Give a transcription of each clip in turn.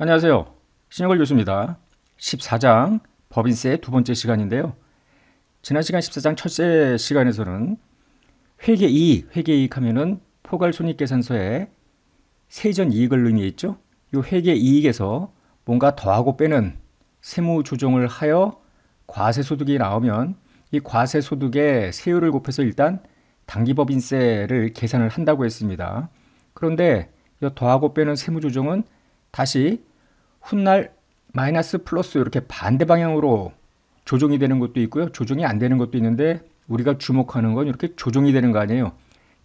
안녕하세요. 신영걸 교수입니다. 14장 법인세의 두 번째 시간인데요. 지난 시간 14장 첫째 시간에서는 회계이익 하면은 포괄손익계산서에 세전이익을 의미했죠. 이 회계이익에서 뭔가 더하고 빼는 세무조정을 하여 과세소득이 나오면 이 과세소득의 세율을 곱해서 일단 당기법인세를 계산을 한다고 했습니다. 그런데 이 더하고 빼는 세무조정은 다시 훗날 마이너스 플러스 이렇게 반대 방향으로 조정이 되는 것도 있고요. 조정이 안 되는 것도 있는데 우리가 주목하는 건 이렇게 조정이 되는 거 아니에요.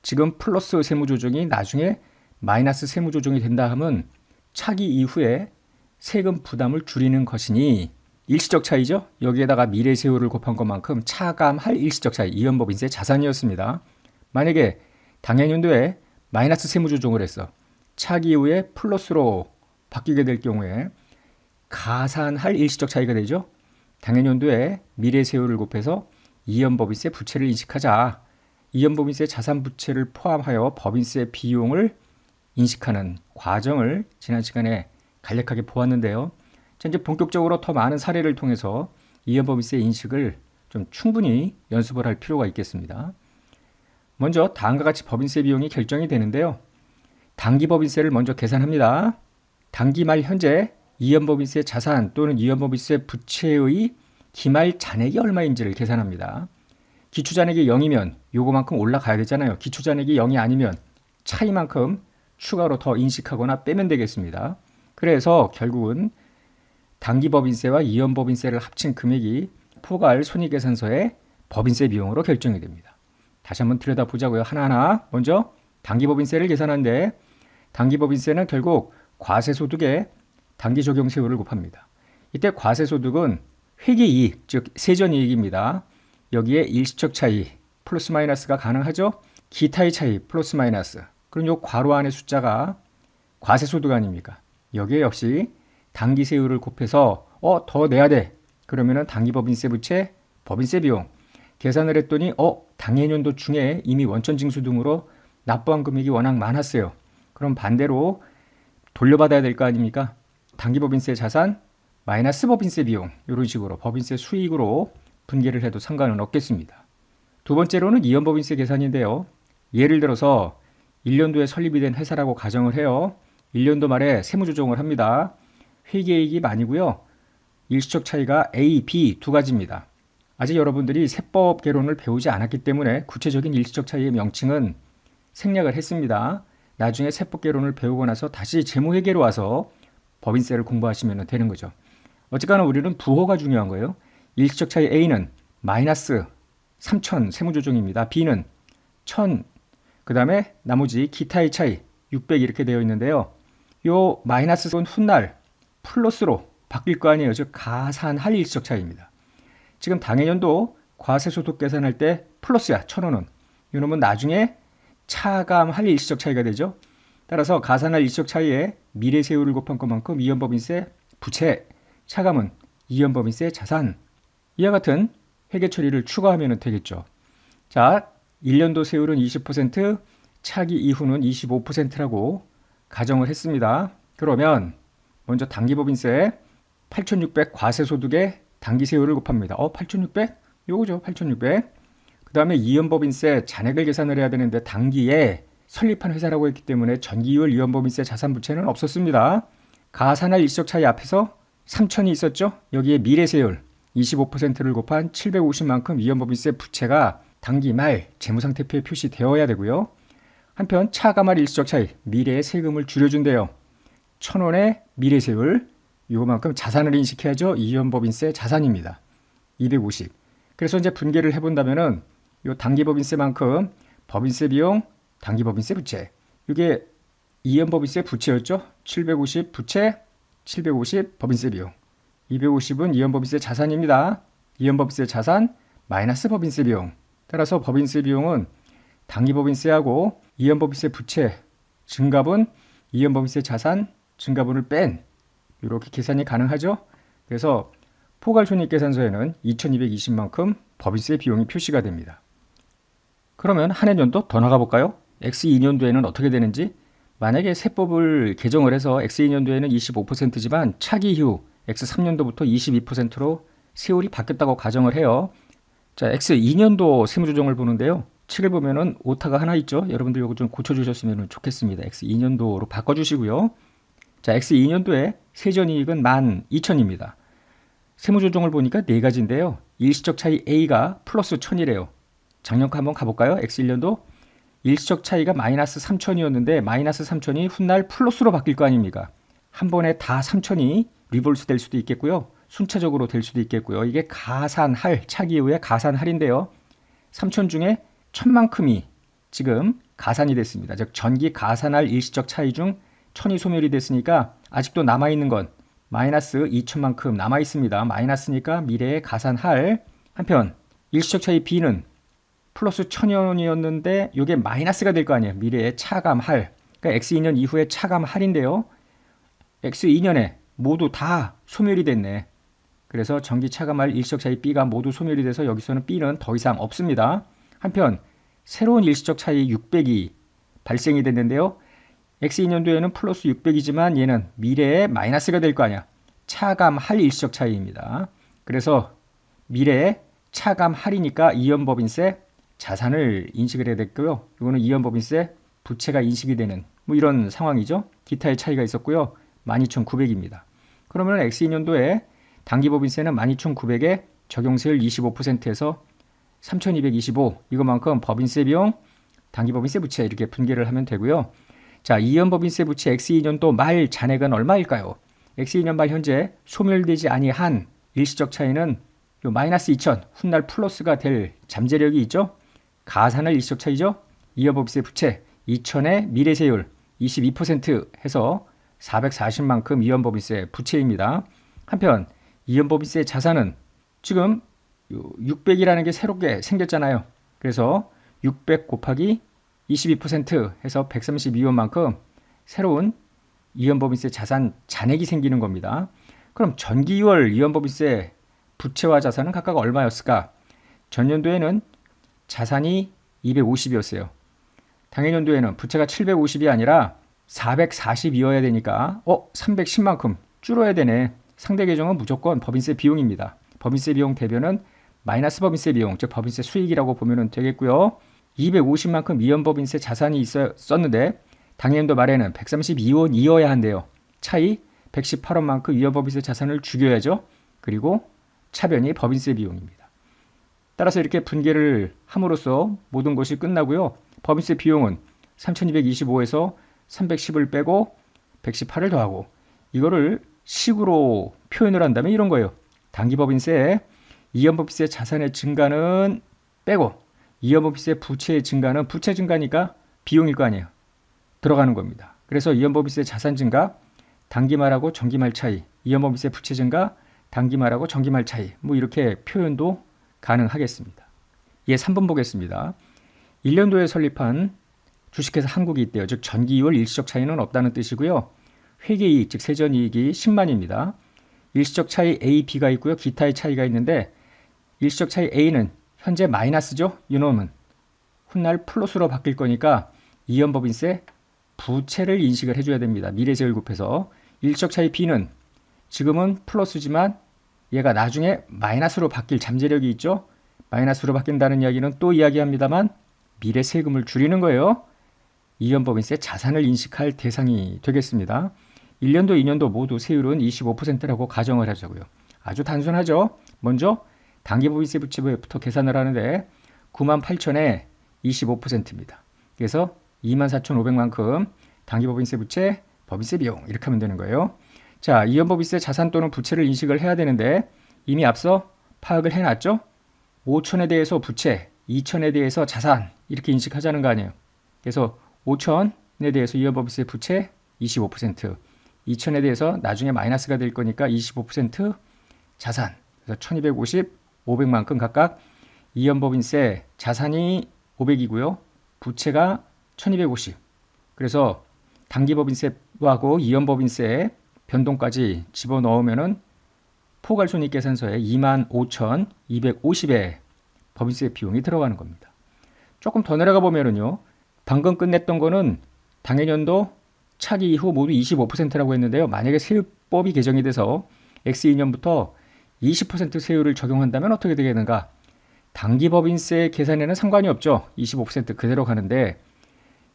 지금 플러스 세무조정이 나중에 마이너스 세무조정이 된다 하면 차기 이후에 세금 부담을 줄이는 것이니 일시적 차이죠. 여기에다가 미래세율을 곱한 것만큼 차감할 일시적 차이, 이연법인세 자산이었습니다. 만약에 당해년도에 마이너스 세무조정을 했어. 차기 이후에 플러스로 바뀌게 될 경우에 가산할 일시적 차이가 되죠. 당해년도에 미래세율을 곱해서 이연법인세 부채를 인식하자. 이연법인세 자산부채를 포함하여 법인세 비용을 인식하는 과정을 지난 시간에 간략하게 보았는데요. 자, 이제 본격적으로 더 많은 사례를 통해서 이연법인세 인식을 좀 충분히 연습을 할 필요가 있겠습니다. 먼저 다음과 같이 법인세 비용이 결정이 되는데요. 당기법인세를 먼저 계산합니다. 당기 말 현재 이연법인세 자산 또는 이연법인세 부채의 기말 잔액이 얼마인지를 계산합니다. 기초잔액이 0이면 요거만큼 올라가야 되잖아요. 기초잔액이 0이 아니면 차이만큼 추가로 더 인식하거나 빼면 되겠습니다. 그래서 결국은 당기법인세와 이연법인세를 합친 금액이 포괄 손익계산서의 법인세 비용으로 결정이 됩니다. 다시 한번 들여다보자고요. 하나하나. 먼저 당기법인세를 계산하는데 당기법인세는 결국 과세소득에 당기적용세율을 곱합니다. 이때 과세소득은 회계이익, 즉 세전이익입니다. 여기에 일시적 차이, 플러스 마이너스가 가능하죠. 기타의 차이, 플러스 마이너스. 그럼 요 괄호 안의 숫자가 과세소득 아닙니까? 여기에 역시 당기세율을 곱해서 더 내야 돼. 그러면은 당기법인세 부채, 법인세 비용. 계산을 했더니 당해년도 중에 이미 원천징수 등으로 납부한 금액이 워낙 많았어요. 그럼 반대로 돌려받아야 될 거 아닙니까? 당기법인세 자산 마이너스 법인세 비용 이런 식으로 법인세 수익으로 분계를 해도 상관은 없겠습니다. 두 번째로는 이연법인세 계산인데요. 예를 들어서 1년도에 설립이 된 회사라고 가정을 해요. 1년도 말에 세무조정을 합니다. 회계이익이 아니고요. 일시적 차이가 A, B 두 가지입니다. 아직 여러분들이 세법 개론을 배우지 않았기 때문에 구체적인 일시적 차이의 명칭은 생략을 했습니다. 나중에 세법 개론을 배우고 나서 다시 재무회계로 와서 법인세를 공부하시면 되는 거죠. 어쨌거나 우리는 부호가 중요한 거예요. 일시적 차이 A는 마이너스 3,000 세무조정입니다. B는 1,000, 그 다음에 나머지 기타의 차이 600 이렇게 되어 있는데요. 요 마이너스는 훗날 플러스로 바뀔 거 아니에요. 즉 가산할 일시적 차이입니다. 지금 당해년도 과세소득 계산할 때 플러스야. 1,000원은. 이놈은 나중에 차감할 일시적 차이가 되죠. 따라서 가산할 일시적 차이에 미래세율을 곱한 것만큼 이연법인세 부채, 차감은 이연법인세 자산. 이와 같은 회계 처리를 추가하면 되겠죠. 자, 1년도 세율은 20%, 차기 이후는 25%라고 가정을 했습니다. 그러면 먼저 당기법인세 8,600 과세소득에 당기세율을 곱합니다. 8,600? 요거죠. 8,600. 그 다음에 이연법인세 잔액을 계산을 해야 되는데 당기에 설립한 회사라고 했기 때문에 전기이월 이연법인세 자산부채는 없었습니다. 가산할 일시적 차이 앞에서 3,000이 있었죠. 여기에 미래세율 25%를 곱한 750만큼 이연법인세 부채가 당기 말 재무상태표에 표시되어야 되고요. 한편 차감할 일시적 차이 미래의 세금을 줄여준대요. 1,000원의 미래세율 이거만큼 자산을 인식해야죠. 이연법인세 자산입니다. 250. 그래서 이제 분계를 해본다면은 요 당기법인세만큼 법인세 비용, 당기법인세 부채. 이게 이연법인세 부채였죠. 750 부채, 750 법인세 비용. 250은 이연법인세 자산입니다. 이연법인세 자산 마이너스 법인세 비용. 따라서 법인세 비용은 당기법인세하고 이연법인세 부채 증가분, 이연법인세 자산 증가분을 뺀 이렇게 계산이 가능하죠. 그래서 포괄손익계산서에는 2220만큼 법인세 비용이 표시가 됩니다. 그러면 한 해년도 더 나가 볼까요? X2년도에는 어떻게 되는지 만약에 세법을 개정을 해서 X2년도에는 25%지만 차기 이후 X3년도부터 22%로 세율이 바뀌었다고 가정을 해요. 자, X2년도 세무조정을 보는데요. 책을 보면은 오타가 하나 있죠. 여러분들 이거 좀 고쳐주셨으면 좋겠습니다. X2년도로 바꿔주시고요. 자, X2년도에 세전이익은 12,000입니다. 세무조정을 보니까 네 가지인데요. 일시적 차이 A가 플러스 1,000이래요. 작년 거 한번 가볼까요? X1년도 일시적 차이가 마이너스 3,000이었는데 마이너스 3,000이 훗날 플러스로 바뀔 거 아닙니까? 한 번에 다 3,000이 리볼스 될 수도 있겠고요. 순차적으로 될 수도 있겠고요. 이게 가산할, 차기 이후에 가산할인데요. 3,000 중에 1,000만큼이 지금 가산이 됐습니다. 즉 전기 가산할 일시적 차이 중 1,000이 소멸이 됐으니까 아직도 남아있는 건 마이너스 2,000만큼 남아있습니다. 마이너스니까 미래에 가산할. 한편 일시적 차이 B는 플러스 1,000원이었는데 이게 마이너스가 될 거 아니에요. 미래에 차감할. 그러니까 X2년 이후에 차감할인데요. X2년에 모두 다 소멸이 됐네. 그래서 전기 차감할 일시적 차이 B가 모두 소멸이 돼서 여기서는 B는 더 이상 없습니다. 한편 새로운 일시적 차이 600이 발생이 됐는데요. X2년도에는 플러스 600이지만 얘는 미래에 마이너스가 될 거 아니야. 차감할 일시적 차이입니다. 그래서 미래에 차감할이니까 이연법인세 자산을 인식을 해야 됐고요. 이거는 이연법인세 부채가 인식이 되는 뭐 이런 상황이죠. 기타의 차이가 있었고요. 12,900입니다. 그러면 X2년도에 당기법인세는 12,900에 적용세율 25%에서 3,225 이것만큼 법인세 비용, 당기법인세 부채 이렇게 분계를 하면 되고요. 자, 이연법인세 부채 X2년도 말 잔액은 얼마일까요? X2년 말 현재 소멸되지 아니한 일시적 차이는 요 마이너스 2,000 훗날 플러스가 될 잠재력이 있죠. 가산할 일시적 차이죠. 이연법인세 부채 2,000의 미래세율 22% 해서 440만큼 이연법인세 부채입니다. 한편 이연법인세 자산은 지금 600이라는 게 새롭게 생겼잖아요. 그래서 600 곱하기 22% 해서 132원만큼 새로운 이연법인세 자산 잔액이 생기는 겁니다. 그럼 전기 2월 이연법인세 부채와 자산은 각각 얼마였을까? 전년도에는 자산이 250이었어요. 당해년도에는 부채가 750이 아니라 442여야 되니까 310만큼 줄어야 되네. 상대 계정은 무조건 법인세 비용입니다. 법인세 비용 대변은 마이너스 법인세 비용, 즉 법인세 수익이라고 보면 되겠고요. 250만큼 이연법인세 자산이 있었는데 당해년도 말에는 132원이어야 한대요. 차이 118원만큼 이연법인세 자산을 죽여야죠. 그리고 차변이 법인세 비용입니다. 따라서 이렇게 분계를 함으로써 모든 것이 끝나고요. 법인세 비용은 3225에서 310을 빼고 118을 더하고 이거를 식으로 표현을 한다면 이런 거예요. 당기법인세, 이연법인세 자산의 증가는 빼고 이연법인세 부채의 증가는 부채 증가니까 비용일 거 아니에요. 들어가는 겁니다. 그래서 이연법인세 자산 증가, 단기말하고 정기말 차이, 이연법인세 부채 증가, 단기말하고 정기말 차이 뭐 이렇게 표현도 가능하겠습니다. 예, 3번 보겠습니다. 1년도에 설립한 주식회사 한국이 있대요. 즉 전기 2월 일시적 차이는 없다는 뜻이고요. 회계이익 즉 세전이익이 10만입니다. 일시적 차이 A, B가 있고요. 기타의 차이가 있는데 일시적 차이 A는 현재 마이너스죠. 이놈은 훗날 플러스로 바뀔 거니까 이연법인세 부채를 인식을 해줘야 됩니다. 미래세율 곱해서. 일시적 차이 B는 지금은 플러스지만 얘가 나중에 마이너스로 바뀔 잠재력이 있죠. 마이너스로 바뀐다는 이야기는 또 이야기합니다만 미래 세금을 줄이는 거예요. 이연법인세 자산을 인식할 대상이 되겠습니다. 1년도, 2년도 모두 세율은 25%라고 가정을 하자고요. 아주 단순하죠. 먼저 당기법인세 부채부터 계산을 하는데 98,000에 25%입니다. 그래서 24,500만큼 당기법인세 부채, 법인세 비용 이렇게 하면 되는 거예요. 자, 이연법인세 자산 또는 부채를 인식을 해야 되는데 이미 앞서 파악을 해놨죠. 5,000에 대해서 부채, 2,000에 대해서 자산 이렇게 인식하자는 거 아니에요. 그래서 5,000에 대해서 이연법인세 부채 25%, 2,000에 대해서 나중에 마이너스가 될 거니까 25% 자산. 그래서 1,250, 500만큼 각각 이연법인세 자산이 500이고요. 부채가 1,250. 그래서 당기법인세하고 이연법인세 변동까지 집어넣으면은 포괄손익계산서에 25,250의 법인세 비용이 들어가는 겁니다. 조금 더 내려가 보면은요. 방금 끝냈던 거는 당해년도 차기 이후 모두 25%라고 했는데요. 만약에 세율법이 개정이 돼서 X2년부터 20% 세율을 적용한다면 어떻게 되겠는가? 당기법인세 계산에는 상관이 없죠. 25% 그대로 가는데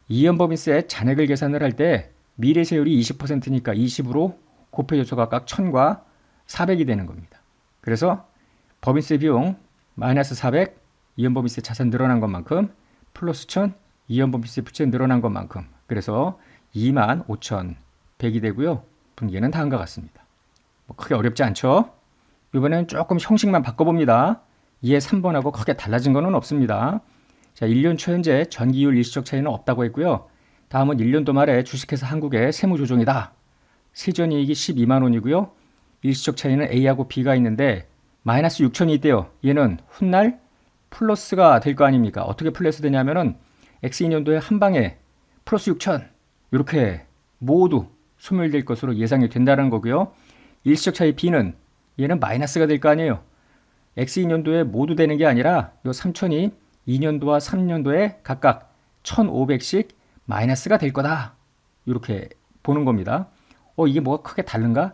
이연법인세 잔액을 계산을 할 때 미래 세율이 20%니까 20으로 곱해줘서 각각 1000과 400이 되는 겁니다. 그래서 법인세 비용 마이너스 400, 이연법인세 자산 늘어난 것만큼 플러스 1000, 이연법인세 부채 늘어난 것만큼 그래서 25,100이 되고요. 분기에는 다음과 같습니다. 뭐 크게 어렵지 않죠? 이번에는 조금 형식만 바꿔봅니다. 2에 3번하고 크게 달라진 거는 없습니다. 자, 1년 초 현재 전기율 일시적 차이는 없다고 했고요. 다음은 1년도 말에 주식회사 한국의 세무조정이다. 세전이익이 12만 원이고요. 일시적 차이는 A하고 B가 있는데 마이너스 6천이 있대요. 얘는 훗날 플러스가 될 거 아닙니까? 어떻게 플러스 되냐면은 X2년도에 한 방에 플러스 6천 이렇게 모두 소멸될 것으로 예상이 된다는 거고요. 일시적 차이 B는 얘는 마이너스가 될 거 아니에요. X2년도에 모두 되는 게 아니라 요 3천이 2년도와 3년도에 각각 1,500씩 마이너스가 될 거다. 이렇게 보는 겁니다. 이게 뭐가 크게 다른가?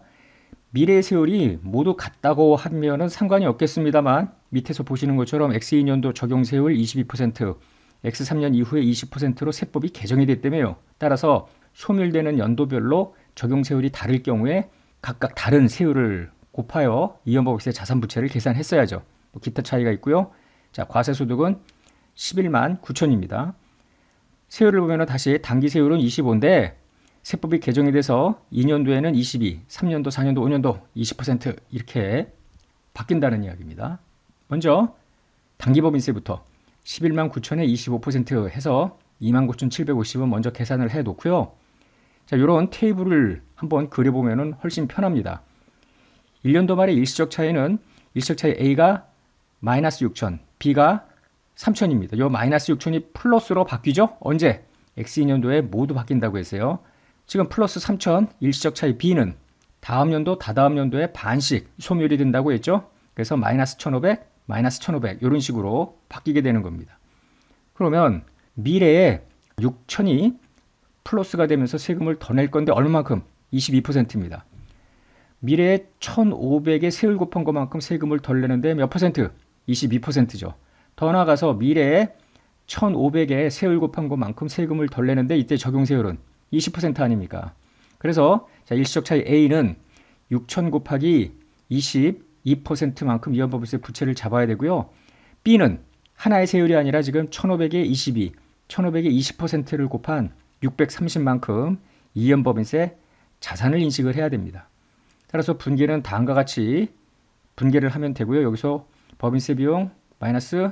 미래의 세율이 모두 같다고 하면은 상관이 없겠습니다만 밑에서 보시는 것처럼 X2년도 적용 세율 22%, X3년 이후에 20%로 세법이 개정이 됐다며요. 따라서 소멸되는 연도별로 적용 세율이 다를 경우에 각각 다른 세율을 곱하여 이연법인세 자산부채를 계산했어야죠. 또 기타 차이가 있고요. 자, 과세소득은 11만 9천입니다. 세율을 보면 다시 당기 세율은 25인데 세법이 개정이 돼서 2년도에는 22, 3년도, 4년도, 5년도 20% 이렇게 바뀐다는 이야기입니다. 먼저 당기법인세부터 11만 9천에 25% 해서 29,750원 먼저 계산을 해 놓고요. 자, 이런 테이블을 한번 그려보면 훨씬 편합니다. 1년도 말의 일시적 차이는 일시적 차이 A가 마이너스 6천, B가 3천입니다. 이 마이너스 6천이 플러스로 바뀌죠? 언제? X2년도에 모두 바뀐다고 했어요. 지금 플러스 3천 일시적 차이 B는 다음 연도, 다다음 연도에 반씩 소멸이 된다고 했죠? 그래서 마이너스 1,500, 마이너스 1,500 이런 식으로 바뀌게 되는 겁니다. 그러면 미래에 6천이 플러스가 되면서 세금을 더 낼 건데 얼마만큼? 22%입니다. 미래에 1,500에 세율 곱한 것만큼 세금을 덜 내는데 몇 퍼센트? 22%죠. 더 나아가서 미래에 1,500에 세율 곱한 것만큼 세금을 덜 내는데 이때 적용 세율은 20% 아닙니까? 그래서 자, 일시적 차이 A는 6,000 곱하기 22%만큼 이연법인세 부채를 잡아야 되고요. B는 하나의 세율이 아니라 지금 1,500에 22, 1,500에 20%를 곱한 630만큼 이연법인세 자산을 인식을 해야 됩니다. 따라서 분기는 다음과 같이 분기를 하면 되고요. 여기서 법인세 비용 마이너스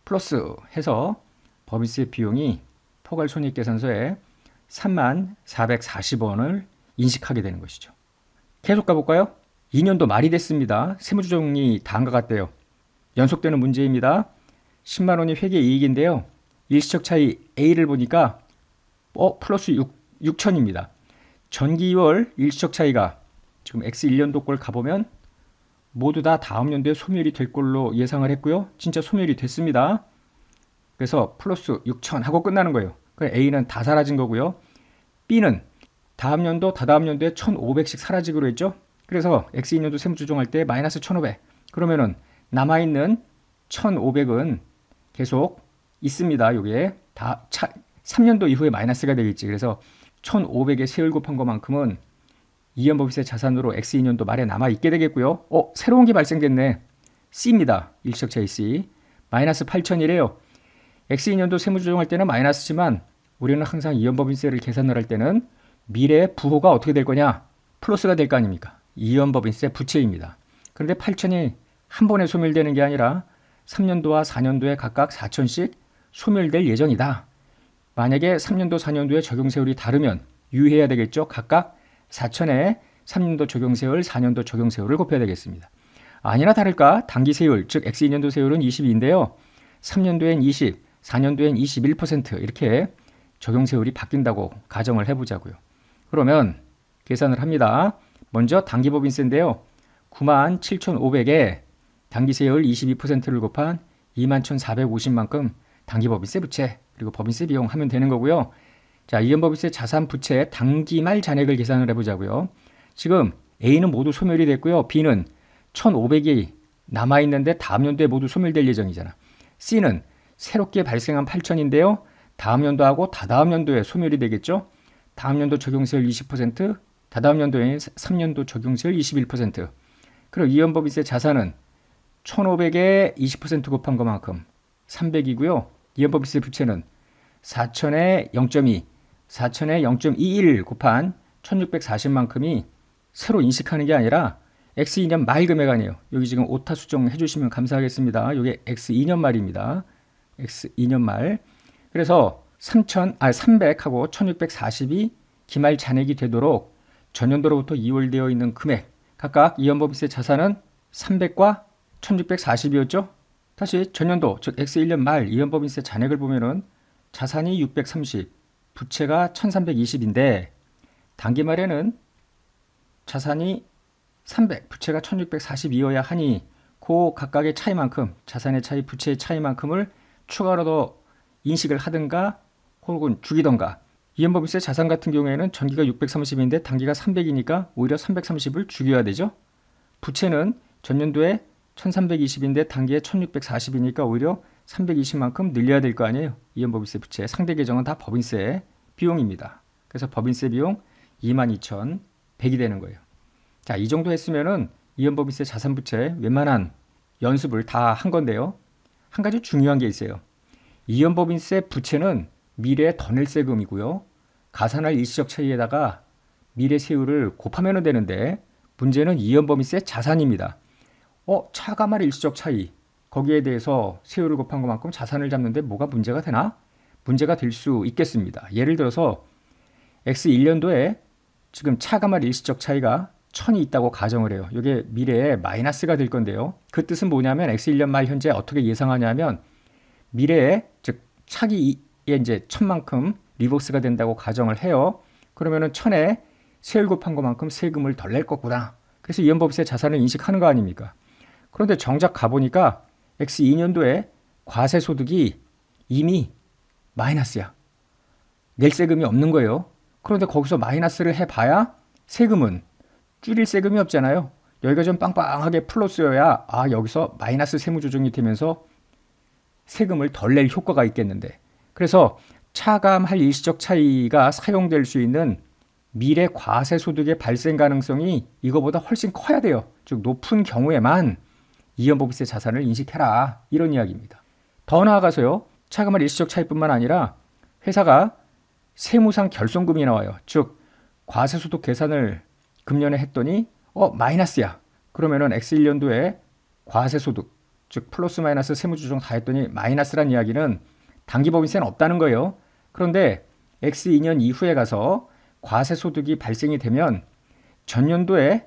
플러스 해서 법인세 비용이 포괄손익계산서에 34,440원을 인식하게 되는 것이죠. 계속 가볼까요? 2년도 말이 됐습니다. 세무조정이 다음과 같대요. 연속되는 문제입니다. 10만 원이 회계 이익인데요. 일시적 차이 A를 보니까 플러스 6천입니다. 전기 2월 일시적 차이가 지금 X1년도 걸 가보면 모두 다 다음 연도에 소멸이 될 걸로 예상을 했고요. 진짜 소멸이 됐습니다. 그래서 플러스 6천 하고 끝나는 거예요. A는 다 사라진 거고요. B는 다음 연도, 다다음 연도에 1,500씩 사라지기로 했죠. 그래서 X2년도 세무조정할 때 마이너스 1,500. 그러면은 남아있는 1,500은 계속 있습니다. 요게 다 3년도 이후에 마이너스가 되겠지. 그래서 1,500에 세율 곱한 것만큼은 이연법인세 자산으로 X2년도 말에 남아있게 되겠고요. 새로운 게 발생됐네. C입니다. 일시적 차이 C. 마이너스 8천이래요. X2년도 세무조정할 때는 마이너스지만 우리는 항상 이연법인세를 계산을 할 때는 미래의 부호가 어떻게 될 거냐? 플러스가 될 거 아닙니까? 이연법인세 부채입니다. 그런데 8천이 한 번에 소멸되는 게 아니라 3년도와 4년도에 각각 4천씩 소멸될 예정이다. 만약에 3년도, 4년도에 적용세율이 다르면 유의해야 되겠죠. 각각 4천에 3년도 적용세율, 4년도 적용세율을 곱해야 되겠습니다. 아니나 다를까 당기세율, 즉 X2년도 세율은 22인데요. 3년도엔 20, 4년도엔 21% 이렇게 적용세율이 바뀐다고 가정을 해보자고요. 그러면 계산을 합니다. 먼저 당기법인세인데요. 97,500에 당기세율 22%를 곱한 21,450만큼 당기법인세 부채 그리고 법인세 비용 하면 되는 거고요. 자, 이연법인세 자산 부채 당기 말 잔액을 계산을 해보자고요. 지금 A는 모두 소멸이 됐고요. B는 1,500이 남아있는데 다음 연도에 모두 소멸될 예정이잖아. C는 새롭게 발생한 8,000인데요. 다음 연도하고 다다음 연도에 소멸이 되겠죠. 다음 연도 적용세율 20%, 다다음 연도에 3년도 적용세율 21%. 그리고 이연법인세 자산은 1,500에 20% 곱한 것만큼 300이고요. 이연법인세 부채는 4,000에 0.2, 4,000에 0.21 곱한 1,640만큼이 새로 인식하는 게 아니라 X2년 말 금액 아니에요. 여기 지금 오타 수정 해주시면 감사하겠습니다. 이게 X2년 말입니다. X2년 말. 그래서 300하고 1,640이 기말 잔액이 되도록 전년도로부터 이월되어 있는 금액 각각 이연법인세 자산은 300과 1,640이었죠. 다시 전년도 즉 X1년 말 이연법인세 잔액을 보면은 자산이 630, 부채가 1,320인데 단기 말에는 자산이 300, 부채가 1,640이어야 하니 그 각각의 차이만큼 자산의 차이, 부채의 차이만큼을 추가로 더 인식을 하든가 혹은 죽이던가. 이연법인세 자산 같은 경우에는 전기가 630인데 단기가 300이니까 오히려 330을 죽여야 되죠. 부채는 전년도에 1320인데 단기에 1640이니까 오히려 320만큼 늘려야 될 거 아니에요. 이연법인세 부채 상대 계정은 다 법인세 비용입니다. 그래서 법인세 비용 22,100이 되는 거예요. 자, 이 정도 했으면은 이연법인세 자산 부채 웬만한 연습을 다 한 건데요. 한 가지 중요한 게 있어요. 이연법인세 부채는 미래의 더 낼 세금이고요. 가산할 일시적 차이에다가 미래 세율을 곱하면 되는데 문제는 이연법인세 자산입니다. 차감할 일시적 차이 거기에 대해서 세율을 곱한 것만큼 자산을 잡는데 뭐가 문제가 되나? 문제가 될 수 있겠습니다. 예를 들어서 X1년도에 지금 차감할 일시적 차이가 1,000이 있다고 가정을 해요. 이게 미래에 마이너스가 될 건데요. 그 뜻은 뭐냐면 X1년 말 현재 어떻게 예상하냐면 미래에 즉 차기에 이제 1,000만큼 리버스가 된다고 가정을 해요. 그러면은 1,000에 세율 곱한 것만큼 세금을 덜 낼 거구나. 그래서 이연법인세 자산을 인식하는 거 아닙니까? 그런데 정작 가보니까 X2년도에 과세소득이 이미 마이너스야. 낼 세금이 없는 거예요. 그런데 거기서 마이너스를 해봐야 세금은 줄일 세금이 없잖아요. 여기가 좀 빵빵하게 플러스여야 여기서 마이너스 세무조정이 되면서 세금을 덜 낼 효과가 있겠는데. 그래서 차감할 일시적 차이가 사용될 수 있는 미래 과세소득의 발생 가능성이 이거보다 훨씬 커야 돼요. 즉 높은 경우에만 이연법인세 자산을 인식해라. 이런 이야기입니다. 더 나아가서요. 차감할 일시적 차이뿐만 아니라 회사가 세무상 결손금이 나와요. 즉 과세소득 계산을 금년에 했더니 마이너스야. 그러면은 X1년도에 과세소득 즉 플러스 마이너스 세무조정 다 했더니 마이너스란 이야기는 단기법인세는 없다는 거예요. 그런데 X2년 이후에 가서 과세소득이 발생이 되면 전년도에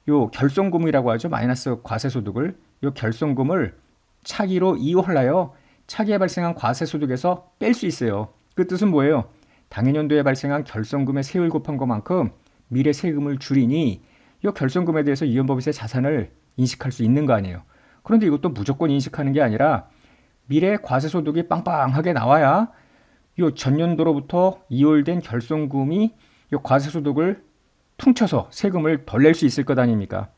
요 결손금이라고 하죠. 마이너스 과세소득을 요 결손금을 차기로 이월하여 차기에 발생한 과세소득에서 뺄 수 있어요. 그 뜻은 뭐예요? 당해년도에 발생한 결손금의 세율 곱한 것만큼 미래 세금을 줄이니 이 결손금에 대해서 이연법인세 자산을 인식할 수 있는 거 아니에요. 그런데 이것도 무조건 인식하는 게 아니라 미래 과세소득이 빵빵하게 나와야 이 전년도로부터 이월된 결손금이 이 과세소득을 퉁쳐서 세금을 덜 낼 수 있을 것 아닙니까?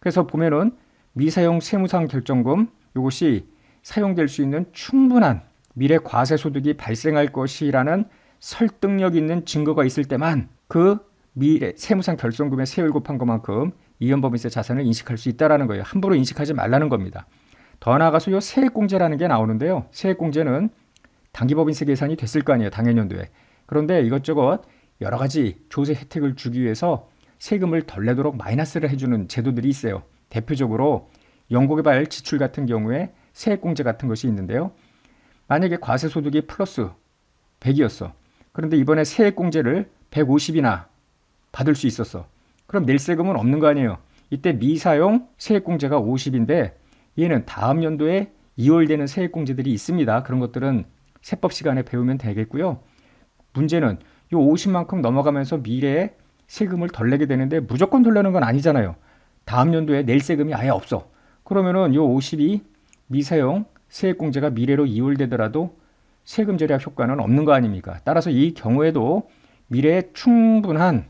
그래서 보면은 미사용 세무상 결정금 이것이 사용될 수 있는 충분한 미래 과세소득이 발생할 것이라는 설득력 있는 증거가 있을 때만 그 미래 세무상 결손금의 세율 곱한 것만큼 이연법인세 자산을 인식할 수 있다는 거예요. 함부로 인식하지 말라는 겁니다. 더 나아가서 이 세액공제라는 게 나오는데요. 세액공제는 단기법인세 계산이 됐을 거 아니에요. 당해년도에. 그런데 이것저것 여러 가지 조세 혜택을 주기 위해서 세금을 덜 내도록 마이너스를 해주는 제도들이 있어요. 대표적으로 연구개발 지출 같은 경우에 세액공제 같은 것이 있는데요. 만약에 과세소득이 플러스 100이었어. 그런데 이번에 세액공제를 150이나 받을 수 있었어. 그럼 낼 세금은 없는 거 아니에요. 이때 미사용 세액공제가 50인데 얘는 다음 연도에 2월 되는 세액공제들이 있습니다. 그런 것들은 세법 시간에 배우면 되겠고요. 문제는 이 50만큼 넘어가면서 미래에 세금을 덜 내게 되는데 무조건 덜 내는 건 아니잖아요. 다음 연도에 낼 세금이 아예 없어. 그러면은 이 50이 미사용 세액공제가 미래로 이월되더라도 세금 절약 효과는 없는 거 아닙니까? 따라서 이 경우에도 미래에 충분한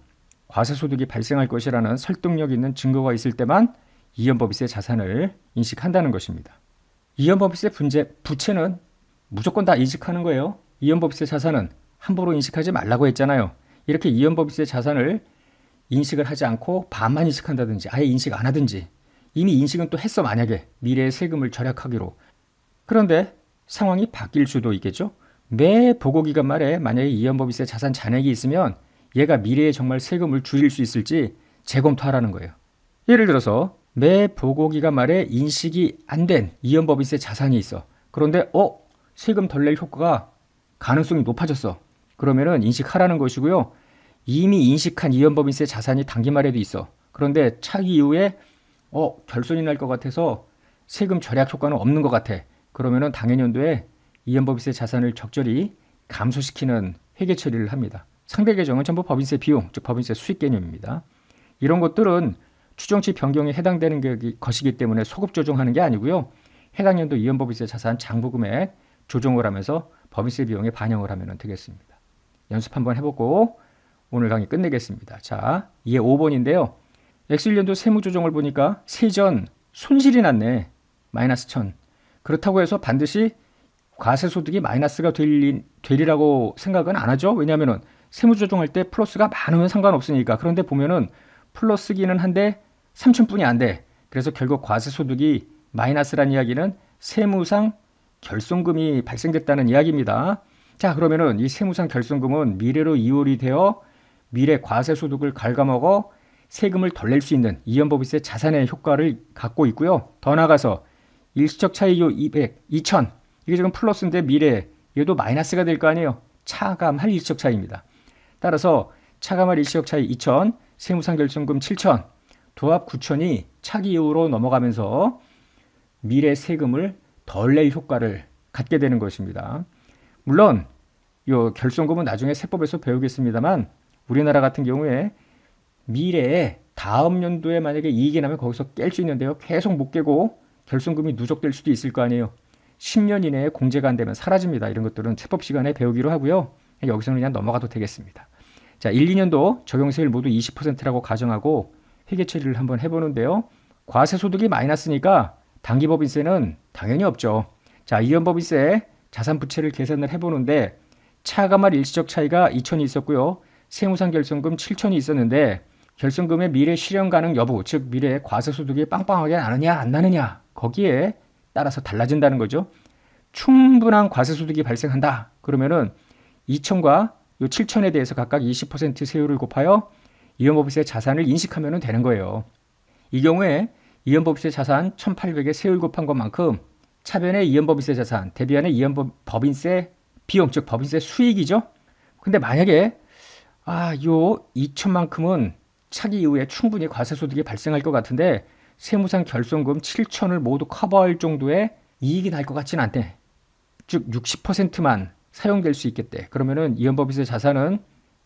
과세소득이 발생할 것이라는 설득력 있는 증거가 있을 때만 이연법인세 자산을 인식한다는 것입니다. 이연법인세 부채는 무조건 다 인식하는 거예요. 이연법인세 자산은 함부로 인식하지 말라고 했잖아요. 이렇게 이연법인세 자산을 인식을 하지 않고 반만 인식한다든지 아예 인식 안 하든지 이미 인식은 또 했어 만약에 미래의 세금을 절약하기로. 그런데 상황이 바뀔 수도 있겠죠. 매 보고기간 말에 만약에 이연법인세 자산 잔액이 있으면 얘가 미래에 정말 세금을 줄일 수 있을지 재검토하라는 거예요. 예를 들어서 매 보고기간 말에 인식이 안 된 이연법인세 자산이 있어. 그런데 세금 덜 낼 효과가 가능성이 높아졌어. 그러면은 인식하라는 것이고요. 이미 인식한 이연법인세 자산이 당기 말에도 있어. 그런데 차기 이후에 결손이 날 것 같아서 세금 절약 효과는 없는 것 같아. 그러면은 당해년도에 이연법인세 자산을 적절히 감소시키는 회계 처리를 합니다. 상대 계정은 전부 법인세 비용, 즉 법인세 수익 개념입니다. 이런 것들은 추정치 변경에 해당되는 것이기 때문에 소급 조정하는 게 아니고요. 해당 연도 이연법인세 자산 장부 금액 조정을 하면서 법인세 비용에 반영을 하면 되겠습니다. 연습 한번 해보고 오늘 강의 끝내겠습니다. 자, 이게 5번인데요. X1년도 세무조정을 보니까 세전 손실이 났네. 마이너스 1000. 그렇다고 해서 반드시 과세소득이 마이너스가 되리라고 생각은 안 하죠. 왜냐하면 세무조정할 때 플러스가 많으면 상관없으니까. 그런데 보면은 플러스기는 한데 3,000뿐이 안 돼. 그래서 결국 과세소득이 마이너스란 이야기는 세무상 결손금이 발생됐다는 이야기입니다. 자, 그러면은 이 세무상 결손금은 미래로 이월이 되어 미래 과세소득을 갉아먹어 세금을 덜 낼 수 있는 이연법인세 자산의 효과를 갖고 있고요. 더 나아가서 일시적 차익요 200, 2000 이게 지금 플러스인데 미래 얘도 마이너스가 될 거 아니에요. 차감할 일시적 차익입니다. 따라서 차감할 일시적 차익 2000, 세무상 결손금 7000, 도합 9000이 차기 이후로 넘어가면서 미래 세금을 덜 낼 효과를 갖게 되는 것입니다. 물론 이 결손금은 나중에 세법에서 배우겠습니다만 우리나라 같은 경우에 미래에 다음 연도에 만약에 이익이 나면 거기서 깰 수 있는데요. 계속 못 깨고 결손금이 누적될 수도 있을 거 아니에요. 10년 이내에 공제가 안 되면 사라집니다. 이런 것들은 세법 시간에 배우기로 하고요. 여기서는 그냥 넘어가도 되겠습니다. 자, 1, 2년도 적용세율 모두 20%라고 가정하고 회계 처리를 한번 해보는데요. 과세소득이 마이너스니까 당기법인세는 당연히 없죠. 자, 이연법인세 자산부채를 계산을 해보는데 차감할 일시적 차이가 2천이 있었고요. 세무상 결손금 7천이 있었는데 결손금의 미래 실현 가능 여부, 즉 미래에 과세소득이 빵빵하게 나느냐 안 나느냐 거기에 따라서 달라진다는 거죠. 충분한 과세소득이 발생한다. 그러면은 2천과 요 7천에 대해서 각각 20% 세율을 곱하여 이연법인세 자산을 인식하면 되는 거예요. 이 경우에 이연법인세 자산 1,800에 세율 곱한 것만큼 차변의 이연법인세 자산 대비하는 이연법인세 비용, 즉 법인세 수익이죠. 근데 만약에 요 2천만큼은 차기 이후에 충분히 과세소득이 발생할 것 같은데 세무상 결손금 7천을 모두 커버할 정도의 이익이 날 것 같지는 않대. 즉 60%만 사용될 수 있겠대. 그러면은 이연법인세 자산은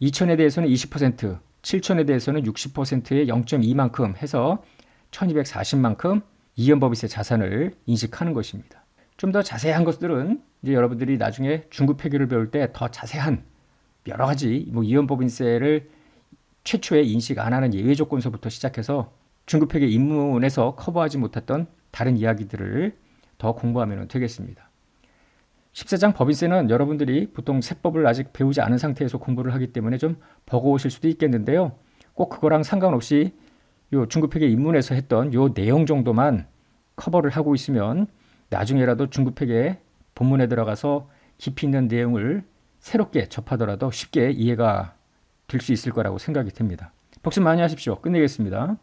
2천에 대해서는 20%, 7천에 대해서는 60%의 0.2만큼 해서 1240만큼 이연법인세 자산을 인식하는 것입니다. 좀 더 자세한 것들은 이제 여러분들이 나중에 중급회계를 배울 때 더 자세한 여러 가지 이연법인세를 최초에 인식 안 하는 예외 조건서부터 시작해서 중급회계 입문에서 커버하지 못했던 다른 이야기들을 더 공부하면 되겠습니다. 14장 법인세는 여러분들이 보통 세법을 아직 배우지 않은 상태에서 공부를 하기 때문에 좀 버거우실 수도 있겠는데요. 꼭 그거랑 상관없이 요 중급회계 입문에서 했던 요 내용 정도만 커버를 하고 있으면 나중에라도 중급회계 본문에 들어가서 깊이 있는 내용을 새롭게 접하더라도 쉽게 이해가 될 수 있을 거라고 생각이 됩니다. 복습 많이 하십시오. 끝내겠습니다.